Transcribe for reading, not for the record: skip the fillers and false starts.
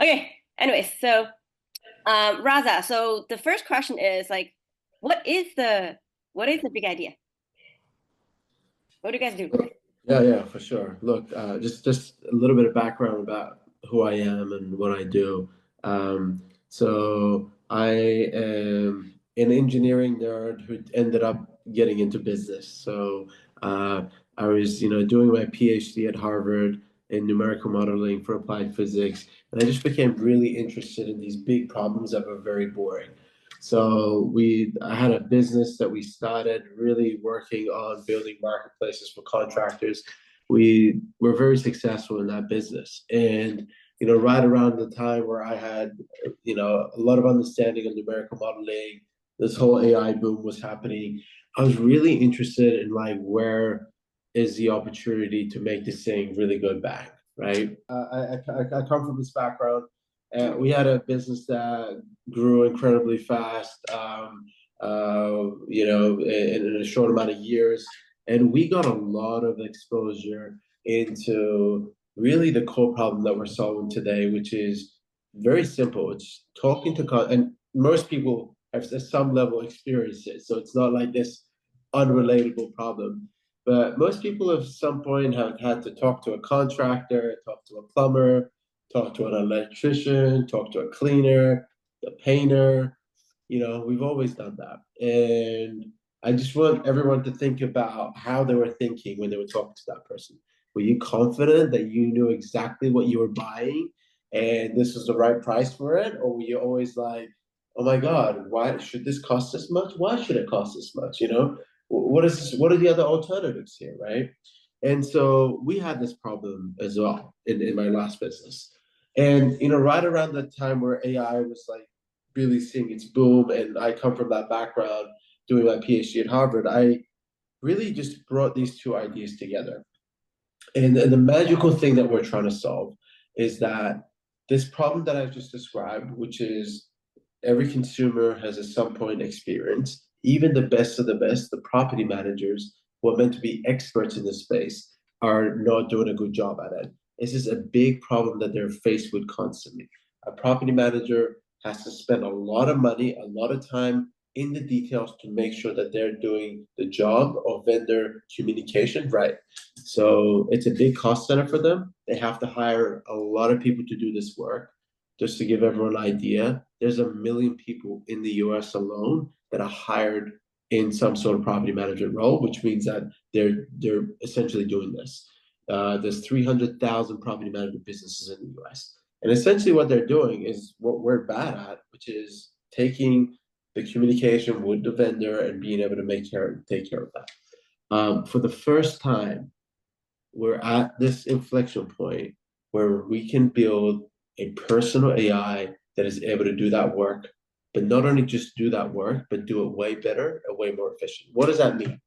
Okay. Anyways, so Raza, so the first question is like, what is the what is the big idea? What do you guys do? Yeah, yeah, for sure. Look, just a little bit of background about who I am and what I do. So I am an engineering nerd who ended up getting into business. So uh, I was, doing my PhD at Harvard in numerical modeling for applied physics, and I just became really interested in these big problems that were very boring. I had a business that we started really working on building marketplaces for contractors. We were very successful in that business. And, right around the time where I had, a lot of understanding of numerical modeling, this whole AI boom was happening. I was really interested in like, where is the opportunity to make this thing really go back, right? I come from this background. We had a business that grew incredibly fast, in a short amount of years. And we got a lot of exposure into really the core problem that we're solving today, which is very simple. It's talking and most people have some level experience it. So it's not like this unrelatable problem. But most people at some point have had to talk to a contractor, talk to a plumber, talk to an electrician, talk to a cleaner, the painter. We've always done that. And I just want everyone to think about how they were thinking when they were talking to that person. Were you confident that you knew exactly what you were buying and this was the right price for it? Or were you always like, oh my God, why should this cost this much? Why should it cost this much? What is this? What are the other alternatives here, right? And so we had this problem as well in my last business. And right around the time where AI was like really seeing its boom, and I come from that background doing my PhD at Harvard, I really just brought these two ideas together. And the magical thing that we're trying to solve is that this problem that I've just described, which is every consumer has at some point experienced, even the best of the best, the property managers who are meant to be experts in this space are not doing a good job at it. This is a big problem that they're faced with constantly. A property manager has to spend a lot of money, a lot of time in the details to make sure that they're doing the job of vendor communication right. So it's a big cost center for them. They have to hire a lot of people to do this work. Just to give everyone an idea, there's 1 million people in the US alone that are hired in some sort of property management role, which means that they're essentially doing this. There's 300,000 property management businesses in the US. And essentially what they're doing is what we're bad at, which is taking the communication with the vendor and being able to take care of that. For the first time, we're at this inflection point where we can build a personal AI that is able to do that work, but not only just do that work, but do it way better and way more efficient. What does that mean?